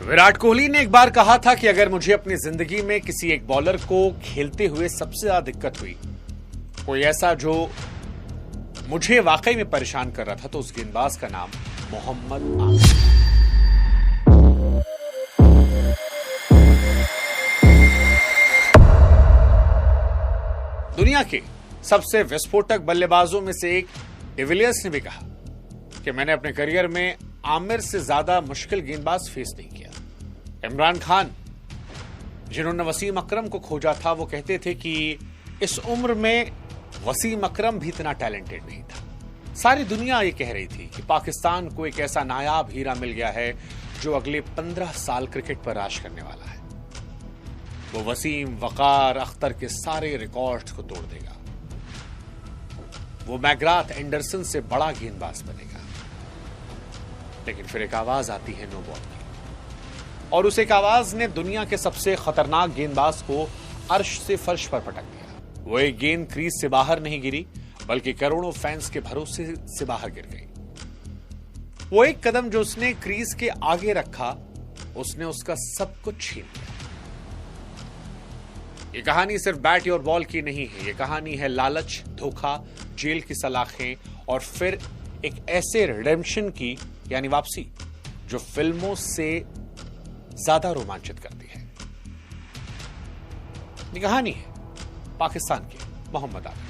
विराट कोहली ने एक बार कहा था कि अगर मुझे अपनी जिंदगी में किसी एक बॉलर को खेलते हुए सबसे ज्यादा दिक्कत हुई, कोई ऐसा जो मुझे वाकई में परेशान कर रहा था, तो उस गेंदबाज का नाम मोहम्मद आमिर। दुनिया के सबसे विस्फोटक बल्लेबाजों में से एक डिविलियर्स ने भी कहा कि मैंने अपने करियर में आमिर से ज्यादा मुश्किल गेंदबाज फेस नहीं किया। इमरान खान, जिन्होंने वसीम अकरम को खोजा था, वो कहते थे कि इस उम्र में वसीम अकरम भी इतना टैलेंटेड नहीं था। सारी दुनिया ये कह रही थी कि पाकिस्तान को एक ऐसा नायाब हीरा मिल गया है जो अगले 15 साल क्रिकेट पर राज करने वाला है। वो वसीम, वकार, अख्तर के सारे रिकॉर्ड्स को तोड़ देगा। वो मैग्राथ एंडरसन से बड़ा गेंदबाज बनेगा। लेकिन फिर एक आवाज आती है नो बॉल की, और उस एक आवाज ने दुनिया के सबसे खतरनाक गेंदबाज को अर्श से फर्श पर पटक दिया। वो एक गेंद क्रीज से बाहर नहीं गिरी, बल्कि करोड़ों फैंस के भरोसे से बाहर गिर गई। वो एक कदम जो उसने क्रीज के आगे रखा, उसने उसका सब कुछ छीन लिया। ये कहानी सिर्फ बैट और बॉल की नहीं है। ये कहानी है लालच, धोखा, जेल की सलाखें और फिर एक ऐसे रिडेम्पशन की, यानी वापसी, जो फिल्मों से ज्यादा रोमांचित करती है। ये कहानी है पाकिस्तान के मोहम्मद आमिर।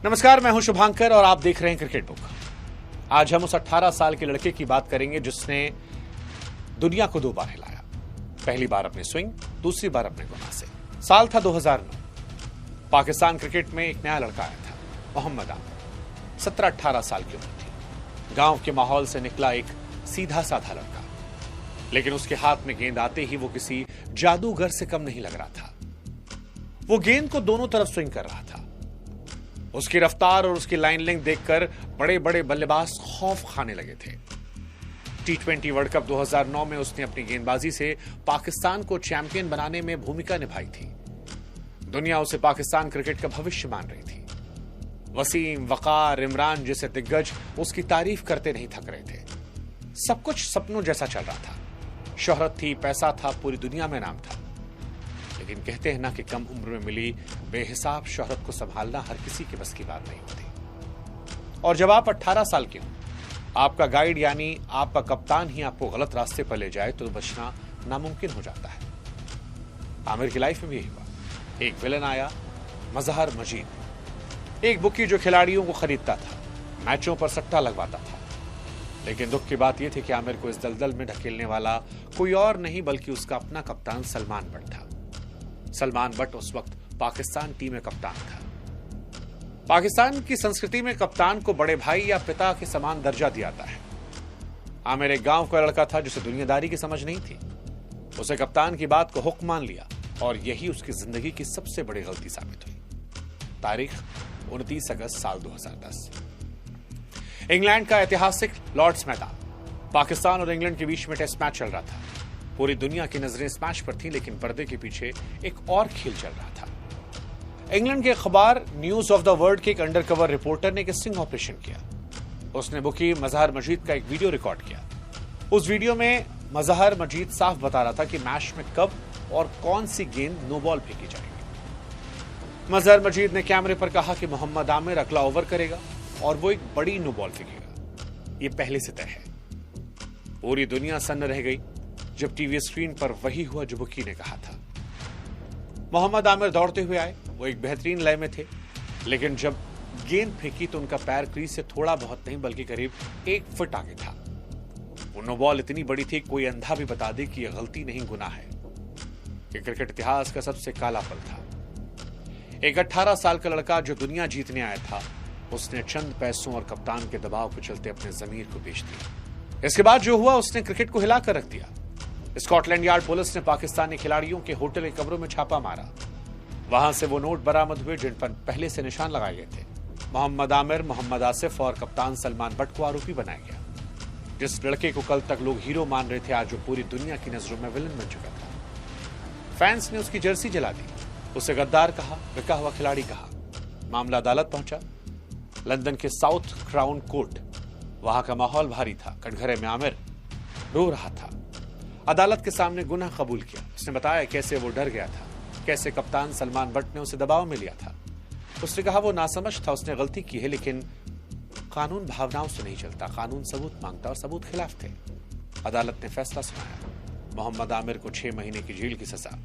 नमस्कार, मैं हूं शुभांकर और आप देख रहे हैं क्रिकेट बुक। आज हम उस 18 साल के लड़के की बात करेंगे जिसने दुनिया को 2 बार हिलाया। पहली बार अपने स्विंग, दूसरी बार अपने गुनाह से। साल था 2009। पाकिस्तान क्रिकेट में एक नया लड़का आया था, मोहम्मद आमिर। 17-18 साल की उम्र थी। गांव के माहौल से निकला एक सीधा साधा लड़का, लेकिन उसके हाथ में गेंद आते ही वो किसी जादूगर से कम नहीं लग रहा था। वो गेंद को दोनों तरफ स्विंग कर रहा था। उसकी रफ्तार और उसकी लाइन लेंथ देखकर बड़े बड़े बल्लेबाज खौफ खाने लगे थे। T20 वर्ल्ड कप 2009 में उसने अपनी गेंदबाजी से पाकिस्तान को चैंपियन बनाने में भूमिका निभाई थी। दुनिया उसे पाकिस्तान क्रिकेट का भविष्य मान रही थी। वसीम, वकार, इमरान जैसे दिग्गज उसकी तारीफ करते नहीं थक रहे थे। सब कुछ सपनों जैसा चल रहा था। शोहरत थी, पैसा था, पूरी दुनिया में नाम था। लेकिन कहते हैं ना कि कम उम्र में मिली बेहिसाब शोहरत को संभालना हर किसी के बस की बात नहीं होती। और जब आप 18 साल के हो, आपका गाइड यानी आपका कप्तान ही आपको गलत रास्ते पर ले जाए, तो बचना नामुमकिन हो जाता है। आमिर की लाइफ में भी यही हुआ। एक विलन आया, मजहर मजीद, एक बुकी जो खिलाड़ियों को खरीदता था, मैचों पर सट्टा लगवाता था। लेकिन दुख की बात यह थी कि आमिर को इस दलदल में ढकेलने वाला कोई और नहीं बल्कि उसका अपना कप्तान सलमान बट था। सलमान बट उस वक्त पाकिस्तान टीम में कप्तान था। पाकिस्तान की संस्कृति में कप्तान को बड़े भाई या पिता के समान दर्जा दिया जाता है। आमिर एक गांव का लड़का था जिसे दुनियादारी की समझ नहीं थी। उसे कप्तान की बात को हुक्म मान लिया और यही उसकी जिंदगी की सबसे बड़ी गलती साबित हुई। तारीख 29 अगस्त साल 2010। इंग्लैंड का ऐतिहासिक लॉर्ड्स मैदान। पाकिस्तान और इंग्लैंड के बीच में टेस्ट मैच चल रहा था। पूरी दुनिया की नजरें इस मैच पर थी, लेकिन पर्दे के पीछे एक और खेल चल रहा था। इंग्लैंड के अखबार न्यूज ऑफ द वर्ल्ड के एक अंडरकवर रिपोर्टर ने एक स्टिंग ऑपरेशन किया। उसने बुकी मजहर मजीद का एक वीडियो रिकॉर्ड किया। उस वीडियो में मजहर मजीद साफ बता रहा था कि मैच में कब और कौन सी गेंद नो बॉल फेंकी जाएगी। मजहर मजीद ने कैमरे पर कहा कि मोहम्मद आमिर अगला ओवर करेगा और वो एक बड़ी नो बॉल फेंकेगा। ये पहले से तय है। पूरी दुनिया सन्न रह गई जब टीवी स्क्रीन पर वही हुआ जो बुकी ने कहा था। मोहम्मद आमिर दौड़ते हुए आए। वो एक बेहतरीन लय में थे, लेकिन जब गेंद फेंकी तो उनका पैर क्रीज से थोड़ा बहुत नहीं बल्कि करीब 1 फुट आगे था। वो नो बॉल इतनी बड़ी थी, कोई अंधा भी बता दे कि यह गलती नहीं गुनाह है। ये क्रिकेट इतिहास का सबसे काला पल था। एक 18 साल का लड़का जो दुनिया जीतने आया था, उसने चंद पैसों और कप्तान के दबाव के चलते अपने जमीर को बेच दिया। इसके बाद जो हुआ, उसने क्रिकेट को हिलाकर रख दिया। स्कॉटलैंड यार्ड पुलिस ने पाकिस्तानी खिलाड़ियों के होटल के कमरों में छापा मारा। वहां से वो नोट बरामद हुए जिन पर पहले से निशान लगाए गए थे। मोहम्मद आमिर, मोहम्मद आसिफ और कप्तान सलमान बट को आरोपी बनाया गया। जिस लड़के को कल तक लोग हीरो मान रहे थे, आज वो पूरी दुनिया की नजरों में विलन बन चुका था। फैंस ने उसकी जर्सी जला दी, उसे गद्दार कहा, बिका हुआ खिलाड़ी कहा। मामला अदालत पहुंचा। लंदन के साउथ क्राउन कोर्ट। वहां का माहौल भारी था। कटघरे में आमिर रो रहा था। अदालत के सामने गुनाह कबूल किया। उसने बताया कैसे वो डर गया था, कैसे कप्तान सलमान बट ने उसे दबाव में लिया था। उसने कहा वो नासमझ था, उसने गलती की है, लेकिन कानून भावनाओं से नहीं चलता, कानून सबूत मांगता और सबूत खिलाफ थे। अदालत ने फैसला सुनाया, मोहम्मद आमिर को 6 महीने की जेल की सजा